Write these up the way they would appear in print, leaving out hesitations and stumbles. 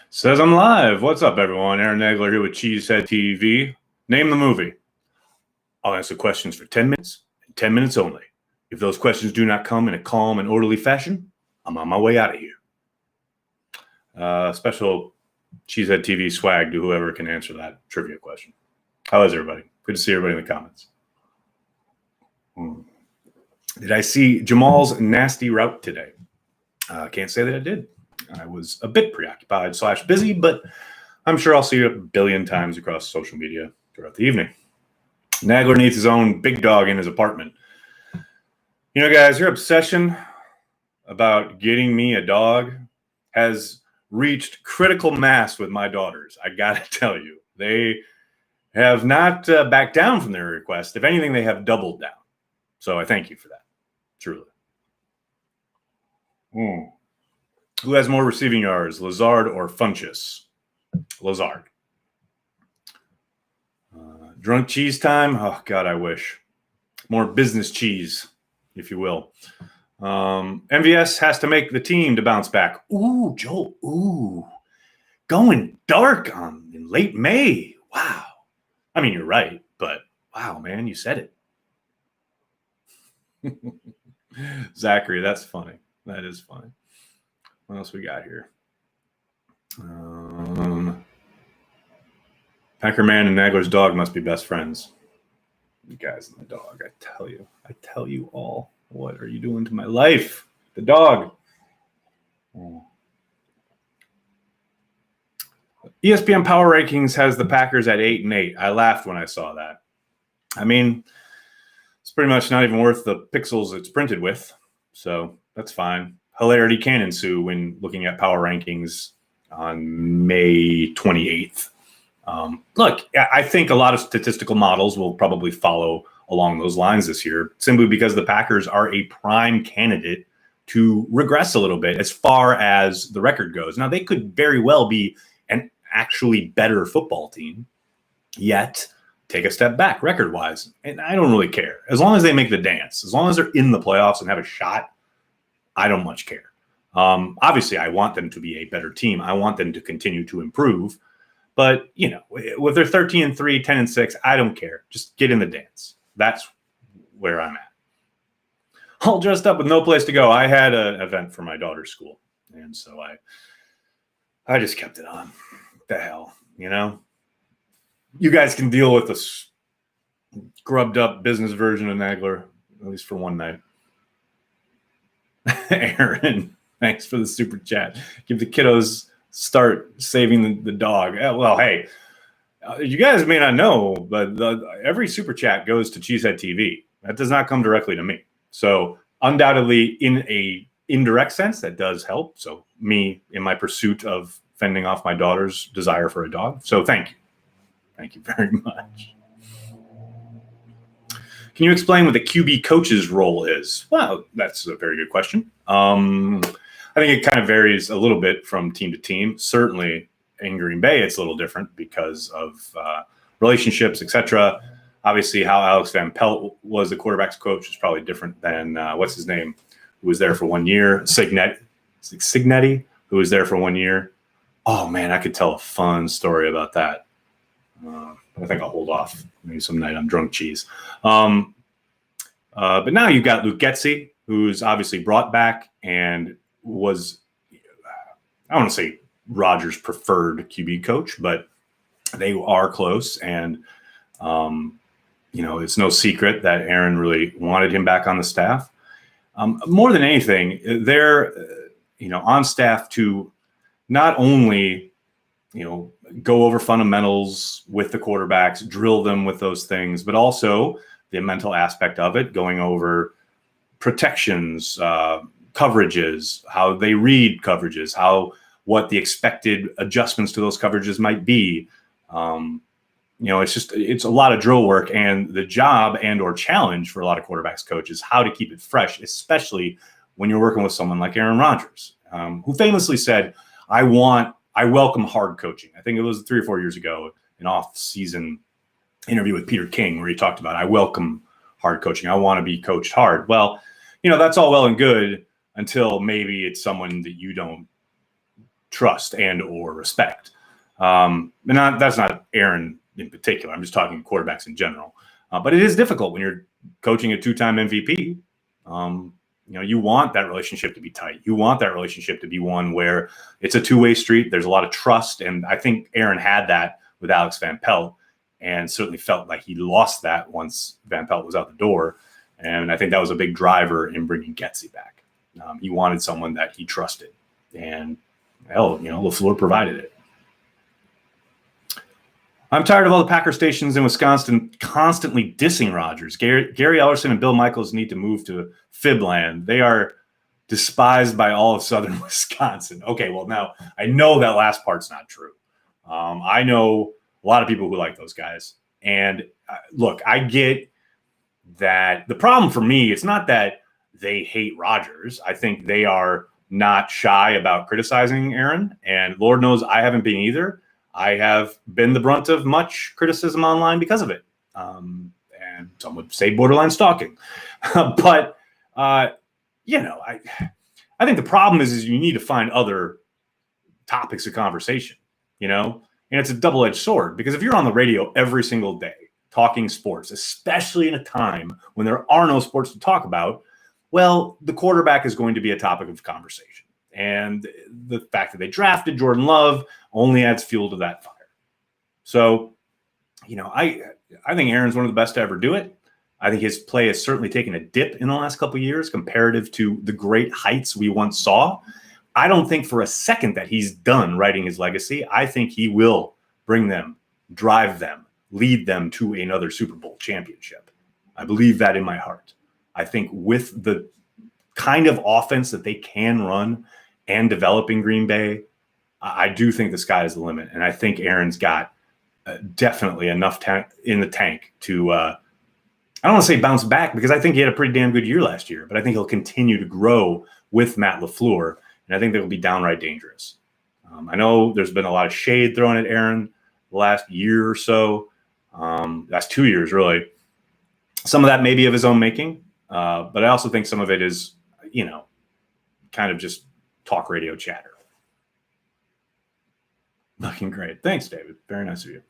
Says I'm live. What's up, everyone? Aaron Nagler here with Cheesehead TV. Name the movie. I'll answer questions for 10 minutes and 10 minutes only. If those questions do not come in a calm and orderly fashion, I'm on my way out of here. Special Cheesehead TV swag to whoever can answer that trivia question. How is everybody? Good to see everybody in the comments. Did I see Jamal's nasty route today? Can't say that I did. I was a bit preoccupied / busy, but I'm sure I'll see it a billion times across social media throughout the evening. Nagler needs his own big dog in his apartment. You know, guys, your obsession about getting me a dog has reached critical mass with my daughters. I gotta tell you, they have not backed down from their request. If anything, they have doubled down. So I thank you for that, truly. Who has more receiving yards, Lazard or Funchess? Lazard. Drunk cheese time? Oh, God, I wish. More business cheese, if you will. MVS has to make the team to bounce back. Ooh, Joel. Ooh. Going dark in late May. Wow. I mean, you're right, but wow, man, you said it. Zachary, that's funny. That is funny. What else we got here? Packerman and Nagler's dog must be best friends. You guys and the dog, I tell you all. What are you doing to my life? The dog. ESPN Power Rankings has the Packers at 8-8. I laughed when I saw that. I mean, it's pretty much not even worth the pixels it's printed with, so that's fine. Hilarity can ensue when looking at power rankings on May 28th. Look, I think a lot of statistical models will probably follow along those lines this year, simply because the Packers are a prime candidate to regress a little bit as far as the record goes. Now, they could very well be an actually better football team, yet take a step back record-wise. And I don't really care. As long as they make the dance, as long as they're in the playoffs and have a shot, I don't much care. Obviously, I want them to be a better team. I want them to continue to improve. But, you know, with their 13-3, 10-6, I don't care. Just get in the dance. That's where I'm at. All dressed up with no place to go. I had an event for my daughter's school, and so I just kept it on. What the hell, you know? You guys can deal with the scrubbed up business version of Nagler, at least for one night. Aaron, thanks for the super chat. Give the kiddos start saving the dog. Well, hey, you guys may not know, but every super chat goes to Cheesehead TV. That does not come directly to me. So undoubtedly, in a indirect sense, that does help. So me in my pursuit of fending off my daughter's desire for a dog. So thank you. Thank you very much. Can you explain what the QB coach's role is? Well, that's a very good question. I think it kind of varies a little bit from team to team. Certainly in Green Bay, it's a little different because of relationships, etc. Obviously, how Alex Van Pelt was the quarterback's coach is probably different than, what's his name, who was there for 1 year. Signetti, who was there for 1 year. Oh, man, I could tell a fun story about that. I think I'll hold off. Maybe some night I'm drunk cheese. But now you've got Luke Getsy, who's obviously brought back and was, I don't want to say Rodgers' preferred QB coach, but they are close. And, you know, it's no secret that Aaron really wanted him back on the staff. More than anything, they're, you know, on staff to not only, you know, go over fundamentals with the quarterbacks, drill them with those things, but also the mental aspect of it, going over protections, coverages, how they read coverages, what the expected adjustments to those coverages might be. You know, it's a lot of drill work, and the job and or challenge for a lot of quarterbacks coaches, how to keep it fresh, especially when you're working with someone like Aaron Rodgers, who famously said, I welcome hard coaching. I think it was 3 or 4 years ago, an off-season interview with Peter King, where he talked about, I welcome hard coaching. I want to be coached hard. Well, you know, that's all well and good until maybe it's someone that you don't trust and or respect. That's not Aaron in particular. I'm just talking quarterbacks in general. But it is difficult when you're coaching a 2-time MVP. You want that relationship to be tight. You want that relationship to be one where it's a two-way street. There's a lot of trust. And I think Aaron had that with Alex Van Pelt and certainly felt like he lost that once Van Pelt was out the door. And I think that was a big driver in bringing Getsy back. He wanted someone that he trusted. And, LaFleur provided it. I'm tired of all the Packer stations in Wisconsin constantly dissing Rodgers. Gary Ellerson and Bill Michaels need to move to Fibland. They are despised by all of Southern Wisconsin. Okay, well, now I know that last part's not true. I know a lot of people who like those guys. And look, I get that. The problem for me, it's not that they hate Rodgers. I think they are not shy about criticizing Aaron. And Lord knows I haven't been either. I have been the brunt of much criticism online because of it. And some would say borderline stalking. But, I think the problem is you need to find other topics of conversation, and it's a double-edged sword, because if you're on the radio every single day talking sports, especially in a time when there are no sports to talk about, well, the quarterback is going to be a topic of conversation. And the fact that they drafted Jordan Love only adds fuel to that fire. So, I think Aaron's one of the best to ever do it. I think his play has certainly taken a dip in the last couple of years comparative to the great heights we once saw. I don't think for a second that he's done writing his legacy. I think he will bring them, drive them, lead them to another Super Bowl championship. I believe that in my heart. I think with the kind of offense that they can run and develop in Green Bay, I do think the sky is the limit. And I think Aaron's got definitely enough in the tank to, I don't want to say bounce back, because I think he had a pretty damn good year last year, but I think he'll continue to grow with Matt LaFleur. And I think they'll be downright dangerous. I know there's been a lot of shade thrown at Aaron the last year or so, last 2 years, really. Some of that may be of his own making. But I also think some of it is, kind of just talk radio chatter. Looking great. Thanks, David. Very nice of you.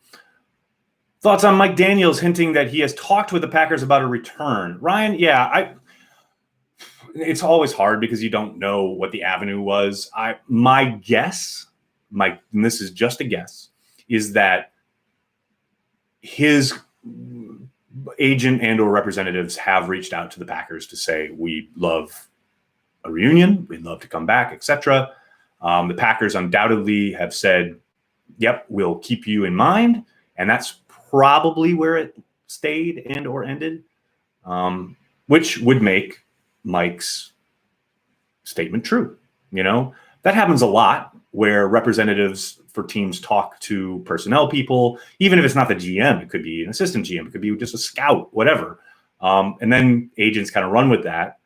Thoughts on Mike Daniels hinting that he has talked with the Packers about a return? Ryan, it's always hard because you don't know what the avenue was. My guess, and this is just a guess, is that his agent and or representatives have reached out to the Packers to say, we love a reunion, we'd love to come back, etc. The Packers undoubtedly have said, yep, we'll keep you in mind. And that's probably where it stayed and or ended, which would make Mike's statement true. That happens a lot where representatives for teams talk to personnel people, even if it's not the GM, it could be an assistant GM, it could be just a scout, whatever. And then agents kind of run with that.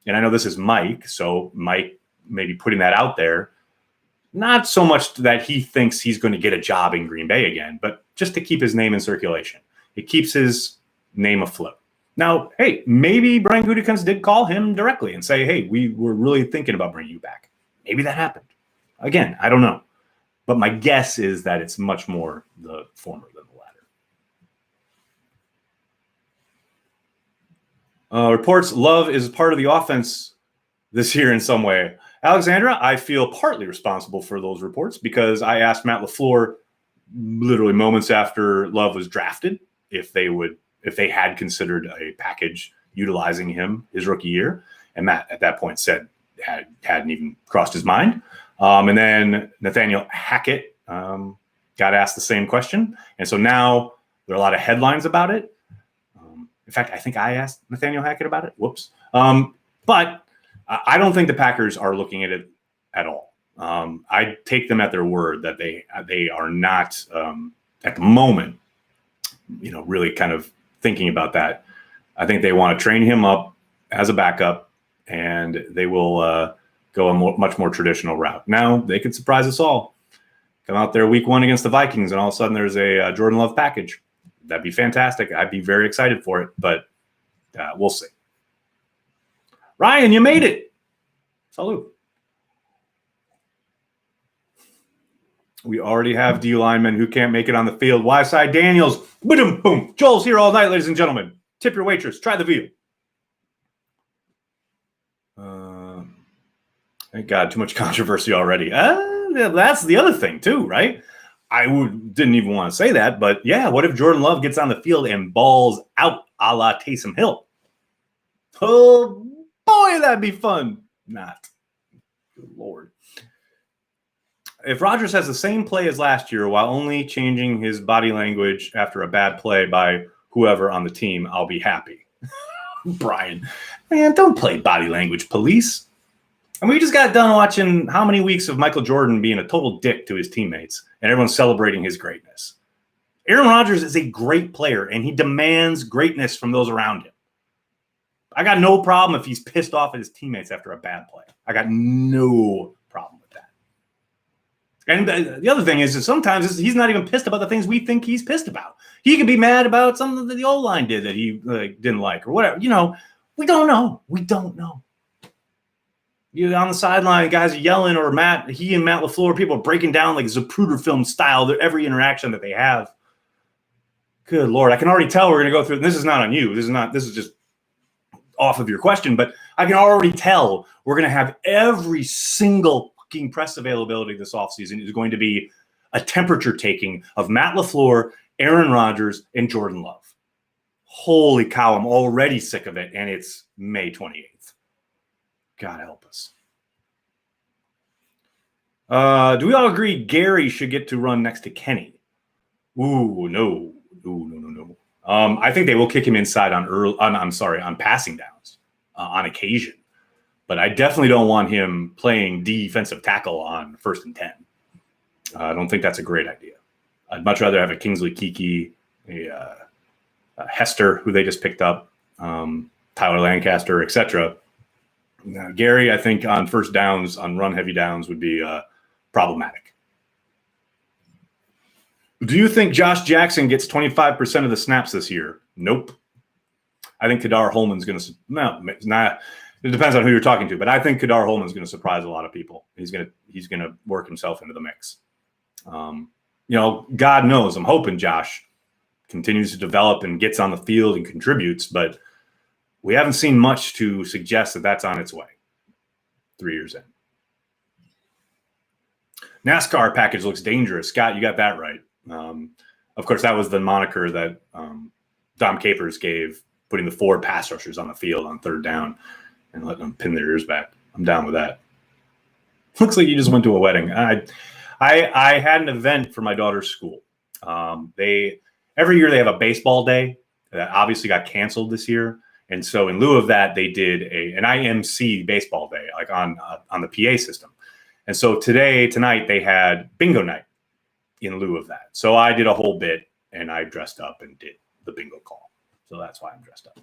And I know this is Mike, so Mike maybe putting that out there, not so much that he thinks he's going to get a job in Green Bay again, but just to keep his name in circulation. It keeps his name afloat. Now, hey, maybe Brian Gutekunst did call him directly and say, hey, we were really thinking about bringing you back. Maybe that happened. Again, I don't know. But my guess is that it's much more the former than the latter. Reports Love is part of the offense this year in some way. Alexandra, I feel partly responsible for those reports because I asked Matt LaFleur literally moments after Love was drafted if they had considered a package utilizing him his rookie year. And Matt at that point said hadn't even crossed his mind. And then Nathaniel Hackett got asked the same question. And so now there are a lot of headlines about it. In fact, I think I asked Nathaniel Hackett about it. Whoops. But I don't think the Packers are looking at it at all. I take them at their word that they are not at the moment, really kind of thinking about that. I think they want to train him up as a backup, and they will go a much more traditional route. Now they could surprise us all. Come out there week 1 against the Vikings, and all of a sudden there's a Jordan Love package. That'd be fantastic. I'd be very excited for it, but we'll see. Ryan, you made it. Salute. We already have D linemen who can't make it on the field. Why-side Daniels. Boom, boom. Joel's here all night, ladies and gentlemen. Tip your waitress. Try the veal. Thank God, too much controversy already. That's the other thing too, right? Didn't even want to say that, but yeah, what if Jordan Love gets on the field and balls out a la Taysom Hill? Oh boy, that'd be fun. Not. Good Lord. If Rodgers has the same play as last year while only changing his body language after a bad play by whoever on the team, I'll be happy. Brian, man, don't play body language police. And we just got done watching how many weeks of Michael Jordan being a total dick to his teammates and everyone's celebrating his greatness. Aaron Rodgers is a great player and he demands greatness from those around him. I got no problem if he's pissed off at his teammates after a bad play. I got no problem with that. And the other thing is that sometimes he's not even pissed about the things we think he's pissed about. He could be mad about something that the O-line did that he didn't like or whatever. You know, we don't know. We don't know. You on the sideline, guys are yelling, or he and Matt LaFleur, people are breaking down like Zapruder film style every interaction that they have. Good Lord, I can already tell we're going to go through. This is not on you. This is just off of your question, but I can already tell we're going to have every single fucking press availability this offseason is going to be a temperature taking of Matt LaFleur, Aaron Rodgers, and Jordan Love. Holy cow, I'm already sick of it, and it's May 28th. God help us. Do we all agree Gary should get to run next to Kenny? No. I think they will kick him inside on passing downs on occasion. But I definitely don't want him playing defensive tackle on 1st and 10. I don't think that's a great idea. I'd much rather have a Kingsley Keke, a Hester, who they just picked up, Tyler Lancaster, etc. Gary, I think on first downs, on run-heavy downs, would be problematic. Do you think Josh Jackson gets 25% of the snaps this year? Nope. I think Kadar Holman's going to – no, it's not. It depends on who you're talking to, but I think Kadar Holman's going to surprise a lot of people. He's going to work himself into the mix. God knows, I'm hoping Josh continues to develop and gets on the field and contributes, but – we haven't seen much to suggest that that's on its way 3 years in. NASCAR package looks dangerous. Scott, you got that right. Of course, that was the moniker that Dom Capers gave, putting the 4 pass rushers on the field on 3rd down and letting them pin their ears back. I'm down with that. Looks like you just went to a wedding. I had an event for my daughter's school. Every year they have a baseball day that obviously got canceled this year. And so in lieu of that, they did an IMC baseball day, like on the PA system. And so tonight, they had bingo night in lieu of that. So I did a whole bit, and I dressed up and did the bingo call. So that's why I'm dressed up.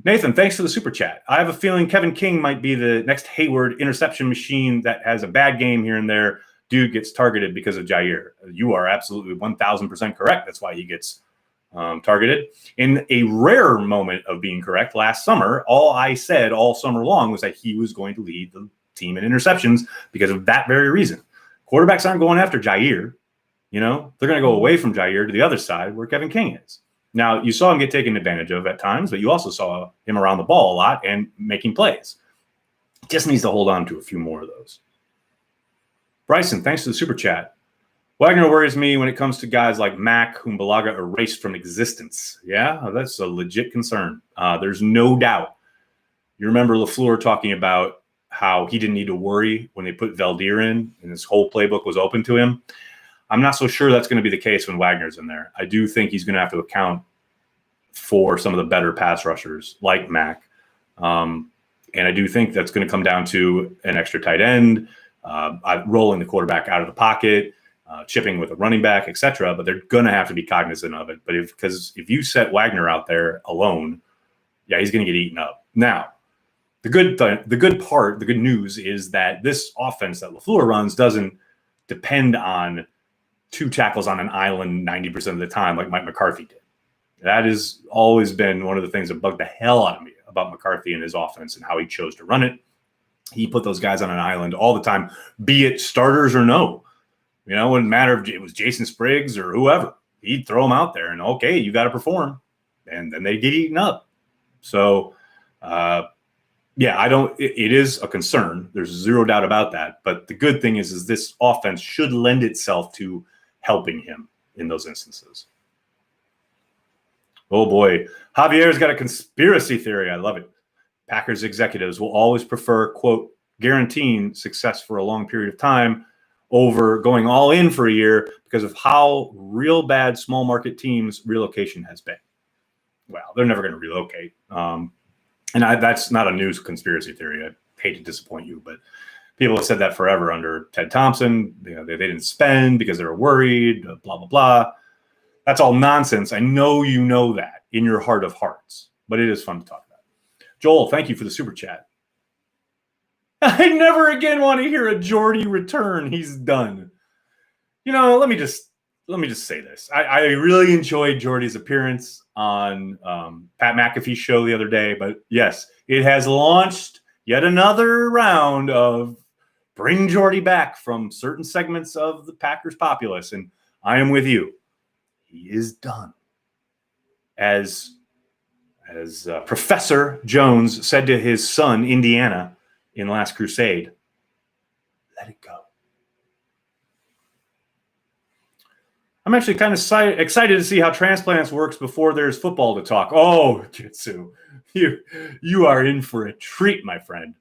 Nathan, thanks for the super chat. I have a feeling Kevin King might be the next Hayward interception machine that has a bad game here and there. Dude gets targeted because of Jair. You are absolutely 1,000% correct. That's why he gets targeted. In a rare moment of being correct last summer, all I said all summer long was that he was going to lead the team in interceptions because of that very reason. Quarterbacks aren't going after Jair. They're going to go away from Jair to the other side where Kevin King is. Now, you saw him get taken advantage of at times, but you also saw him around the ball a lot and making plays. Just needs to hold on to a few more of those. Bryson, thanks for the super chat. Wagner worries me when it comes to guys like Mack, whom Balaga erased from existence. Yeah, that's a legit concern. There's no doubt. You remember LaFleur talking about how he didn't need to worry when they put Valdir in, and his whole playbook was open to him. I'm not so sure that's going to be the case when Wagner's in there. I do think he's going to have to account for some of the better pass rushers like Mack. And I do think that's going to come down to an extra tight end, rolling the quarterback out of the pocket, chipping with a running back, etc. But they're going to have to be cognizant of it. But because if you set Wagner out there alone, yeah, he's going to get eaten up. Now, the good news is that this offense that LaFleur runs doesn't depend on 2 tackles on an island 90% of the time like Mike McCarthy did. That has always been one of the things that bugged the hell out of me about McCarthy and his offense and how he chose to run it. He put those guys on an island all the time, be it starters or no. You know, it wouldn't matter if it was Jason Spriggs or whoever. He'd throw them out there and, okay, you got to perform. And then they get eaten up. So, yeah, it is a concern. There's zero doubt about that. But the good thing is this offense should lend itself to helping him in those instances. Oh, boy. Javier's got a conspiracy theory. I love it. Packers executives will always prefer, quote, guaranteeing success for a long period of time over going all in for a year because of how real bad small market teams relocation has been. Well, they're never going to relocate. That's not a news conspiracy theory. I hate to disappoint you, but people have said that forever under Ted Thompson. You know, they didn't spend because they were worried, blah, blah, blah. That's all nonsense. I know you know that in your heart of hearts, but it is fun to talk about. Joel, thank you for the super chat. I never again want to hear a Jordy return. He's done. You know, let me just say this. I really enjoyed Jordy's appearance on Pat McAfee's show the other day. But yes, it has launched yet another round of bring Jordy back from certain segments of the Packers populace. And I am with you. He is done. As Professor Jones said to his son, Indiana, in Last Crusade, let it go. I'm actually kind of excited to see how transplants works before there's football to talk. Oh, Jitsu, you are in for a treat, my friend.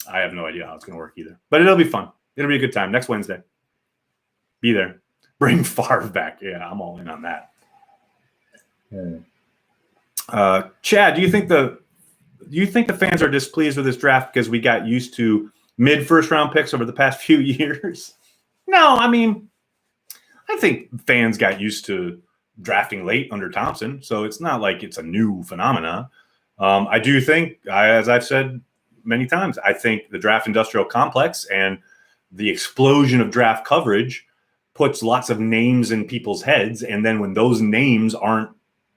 I have no idea how it's going to work either, but it'll be fun. It'll be a good time next Wednesday. Be there. Bring Favre back. Yeah, I'm all in on that. Chad, do you think the fans are displeased with this draft because we got used to mid first round picks over the past few years? No, I mean, I think fans got used to drafting late under Thompson, so it's not like it's a new phenomena. I do think, as I've said many times, I think the draft industrial complex and the explosion of draft coverage puts lots of names in people's heads, and then when those names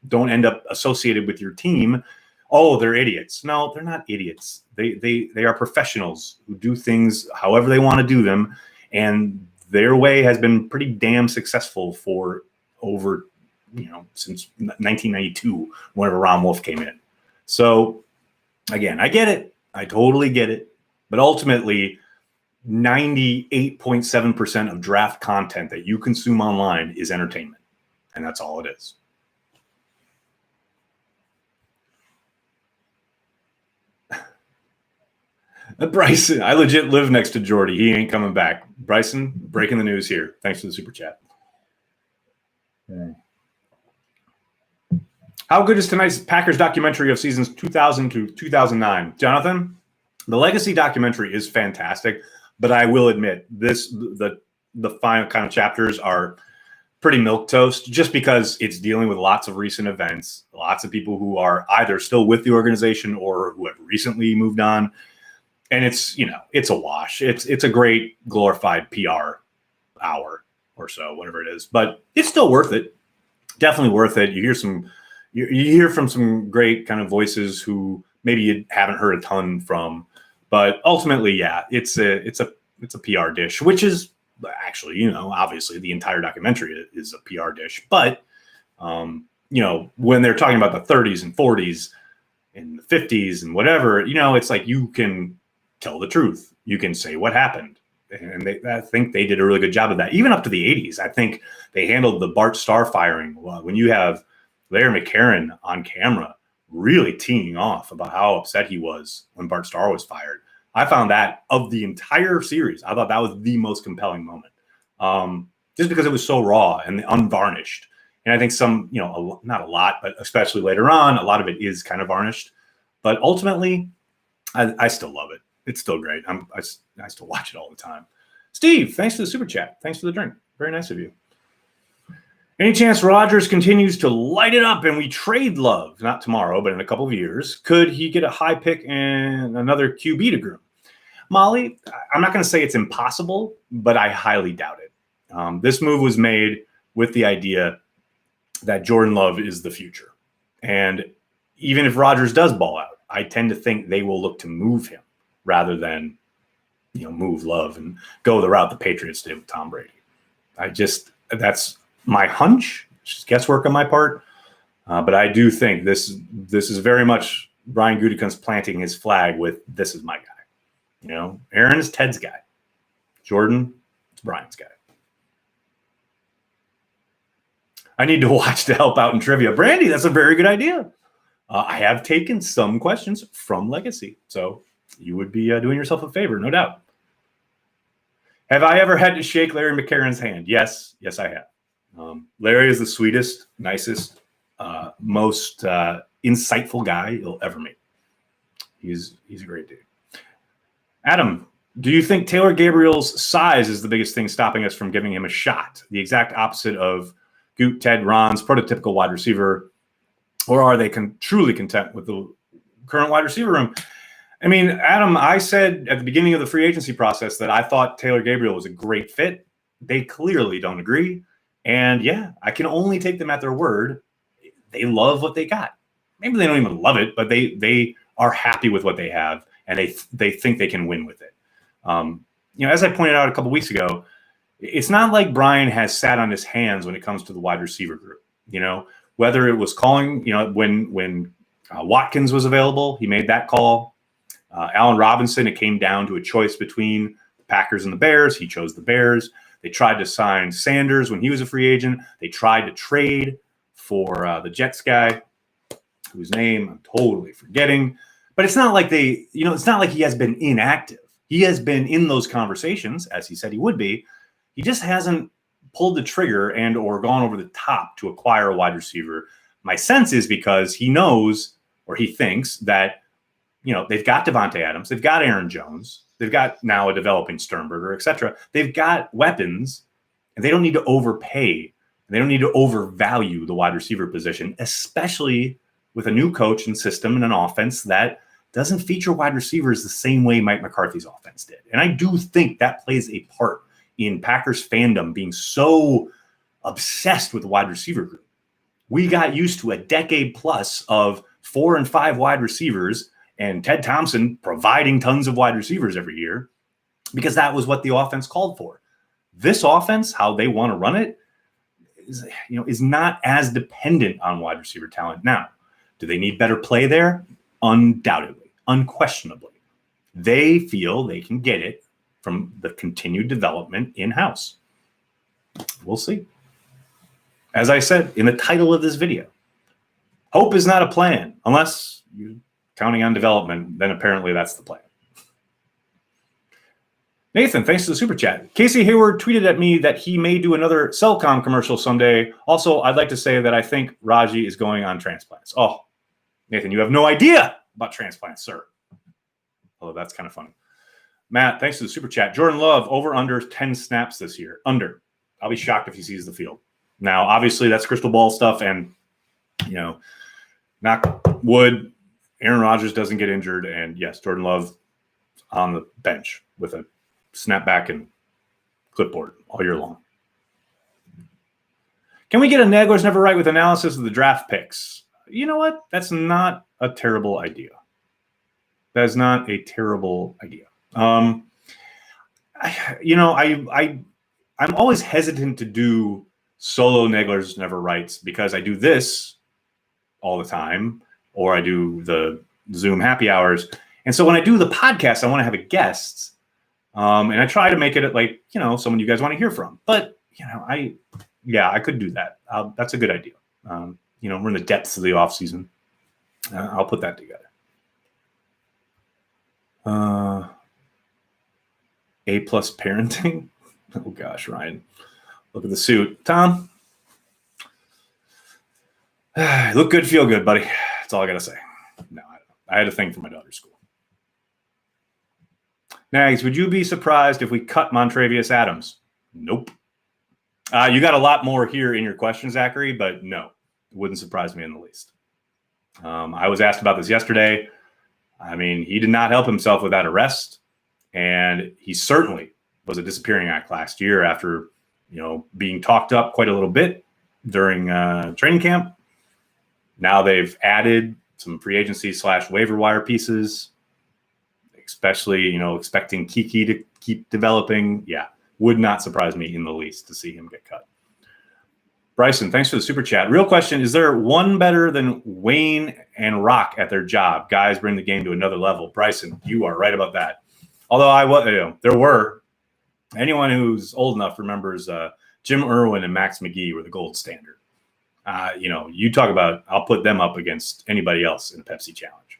don't end up associated with your team, oh, they're idiots. No, they're not idiots. They are professionals who do things however they want to do them, and their way has been pretty damn successful for over, since 1992, whenever Ron Wolf came in. So, again, I get it. I totally get it. But ultimately, 98.7% of draft content that you consume online is entertainment, and that's all it is. Bryson, I legit live next to Jordy. He ain't coming back. Bryson, breaking the news here. Thanks for the super chat. Okay. How good is tonight's Packers documentary of seasons 2000 to 2009? Jonathan, the Legacy documentary is fantastic, but I will admit the final kind of chapters are pretty milquetoast just because it's dealing with lots of recent events, lots of people who are either still with the organization or who have recently moved on. And it's a wash. It's a great glorified PR hour or so, whatever it is. But it's still worth it. Definitely worth it. You hear from some great kind of voices who maybe you haven't heard a ton from. But ultimately, yeah, it's a PR dish, which is actually, obviously the entire documentary is a PR dish. But when they're talking about the 30s and 40s and the 50s and whatever, it's like you can tell the truth. You can say what happened. And I think they did a really good job of that. Even up to the 80s, I think they handled the Bart Starr firing. Well, when you have Larry McCarron on camera really teeing off about how upset he was when Bart Starr was fired, I found that of the entire series, I thought that was the most compelling moment. Just because it was so raw and unvarnished. And I think some, not a lot, but especially later on, a lot of it is kind of varnished. But ultimately, I still love it. It's still great. I still watch it all the time. Steve, thanks for the super chat. Thanks for the drink. Very nice of you. Any chance Rodgers continues to light it up and we trade Love? Not tomorrow, but in a couple of years. Could he get a high pick and another QB to groom? Molly, I'm not going to say it's impossible, but I highly doubt it. This move was made with the idea that Jordan Love is the future. And even if Rodgers does ball out, I tend to think they will look to move him rather than, move Love and go the route the Patriots did with Tom Brady. That's my hunch. It's just guesswork on my part. But I do think this is very much Brian Gutekunst planting his flag with, this is my guy. Aaron is Ted's guy. Jordan, it's Brian's guy. I need to watch to help out in trivia. Brandy, that's a very good idea. I have taken some questions from Legacy, so you would be doing yourself a favor, no doubt. Have I ever had to shake Larry McCarron's hand? Yes, I have. Larry is the sweetest, nicest, most insightful guy you'll ever meet. He's a great dude. Adam, do you think Taylor Gabriel's size is the biggest thing stopping us from giving him a shot? The exact opposite of Goot, Ted, Ron's prototypical wide receiver. Or are they truly content with the current wide receiver room? I mean, Adam, I said at the beginning of the free agency process that I thought Taylor Gabriel was a great fit. They clearly don't agree. And yeah, I can only take them at their word. They love what they got. Maybe they don't even love it, but they are happy with what they have, and they think they can win with it. As I pointed out a couple weeks ago, it's not like Brian has sat on his hands when it comes to the wide receiver group. Whether it was calling, when Watkins was available, he made that call. Allen Robinson, it came down to a choice between the Packers and the Bears. He chose the Bears. They tried to sign Sanders when he was a free agent. They tried to trade for the Jets guy, whose name I'm totally forgetting. But it's not like it's not like he has been inactive. He has been in those conversations, as he said he would be. He just hasn't pulled the trigger and or gone over the top to acquire a wide receiver. My sense is because he knows, or he thinks that, they've got Devontae Adams, they've got Aaron Jones, they've got now a developing Sternberger, etc. They've got weapons, and they don't need to overpay. And they don't need to overvalue the wide receiver position, especially with a new coach and system and an offense that doesn't feature wide receivers the same way Mike McCarthy's offense did. And I do think that plays a part in Packers fandom being so obsessed with the wide receiver group. We got used to a decade plus of 4 and 5 wide receivers and Ted Thompson providing tons of wide receivers every year because that was what the offense called for. This offense, how they want to run it, is not as dependent on wide receiver talent. Now, do they need better play there? Undoubtedly, unquestionably. They feel they can get it from the continued development in-house. We'll see. As I said in the title of this video, hope is not a plan. Unless you're counting on development, then apparently that's the plan. Nathan, thanks to the super chat. Casey Hayward tweeted at me that he may do another Cellcom commercial someday. Also, I'd like to say that I think Raji is going on transplants. Oh, Nathan, you have no idea about transplants, sir. Although that's kind of funny. Matt, thanks to the super chat. Jordan Love, over under 10 snaps this year. Under. I'll be shocked if he sees the field. Now, obviously, that's crystal ball stuff. And, knock wood, Aaron Rodgers doesn't get injured. And, yes, Jordan Love on the bench with a snapback and clipboard all year long. Can we get a Nagler's Never Right with analysis of the draft picks? You know what? That's not a terrible idea. That is not a terrible idea. I'm always hesitant to do solo Nagler's Never Rights because I do this all the time, or I do the Zoom happy hours. And so when I do the podcast, I want to have a guest. And I try to make it like, someone you guys want to hear from. But, I could do that. That's a good idea. We're in the depths of the off season. I'll put that together. A+ parenting. Oh gosh, Ryan, look at the suit, Tom. Look good, feel good, buddy. That's all I gotta say. No, I had a thing for my daughter's school. Nags, would you be surprised if we cut Montravius Adams? Nope. You got a lot more here in your question, Zachary, but no, it wouldn't surprise me in the least. I was asked about this yesterday. I mean, he did not help himself with that arrest, and he certainly was a disappearing act last year after, being talked up quite a little bit during training camp. Now they've added some free agency / waiver wire pieces, especially, expecting Kiki to keep developing. Yeah, Would not surprise me in the least to see him get cut. Bryson, thanks for the super chat. Real question, is there one better than Wayne and Rock at their job? Guys bring the game to another level. Bryson, you are right about that. Although there were, anyone who's old enough remembers Jim Irwin and Max McGee were the gold standard. You talk about, I'll put them up against anybody else in the Pepsi Challenge.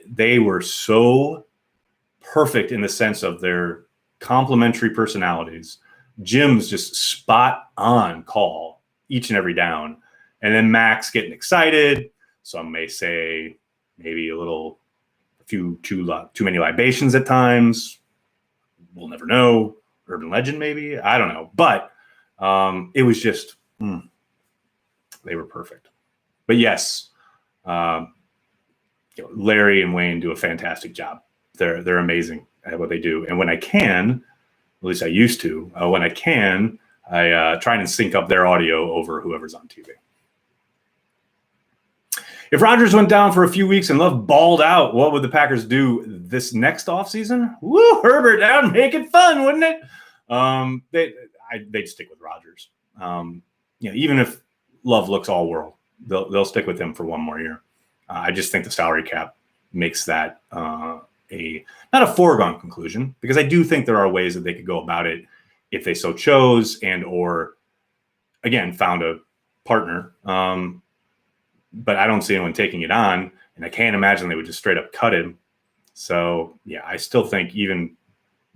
They were so perfect in the sense of their complementary personalities. Jim's just spot on call each and every down. And then Max getting excited. Some may say maybe a few too many libations at times. We'll never know. Urban legend, maybe. I don't know. But it was just, they were perfect. But yes, Larry and Wayne do a fantastic job. They're amazing at what they do. And when I can, at least I used to, when I can, I try and sync up their audio over whoever's on TV. If Rodgers went down for a few weeks and Love balled out, what would the Packers do this next offseason? Woo, Herbert, that would make it fun, wouldn't it? They'd stick with Rodgers. Even if Love looks all world, they'll stick with him for one more year. I just think the salary cap makes that not a foregone conclusion, because I do think there are ways that they could go about it if they so chose and or, again, found a partner. But I don't see anyone taking it on, and I can't imagine they would just straight up cut him. So, yeah, I still think even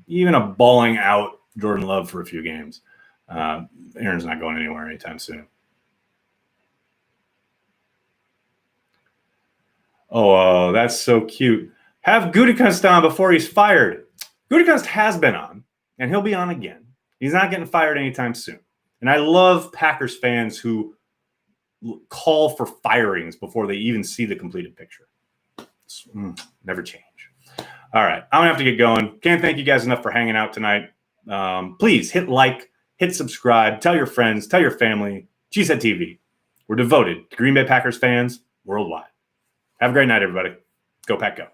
a balling out Jordan Love for a few games, Aaron's not going anywhere anytime soon. Oh, that's so cute. Have Gutekunst on before he's fired. Gutekunst has been on, and he'll be on again. He's not getting fired anytime soon. And I love Packers fans who call for firings before they even see the completed picture. Never change. All right, I'm going to have to get going. Can't thank you guys enough for hanging out tonight. Please hit like, hit subscribe, tell your friends, tell your family. Cheesehead TV. We're devoted to Green Bay Packers fans worldwide. Have a great night, everybody. Go Pack Go.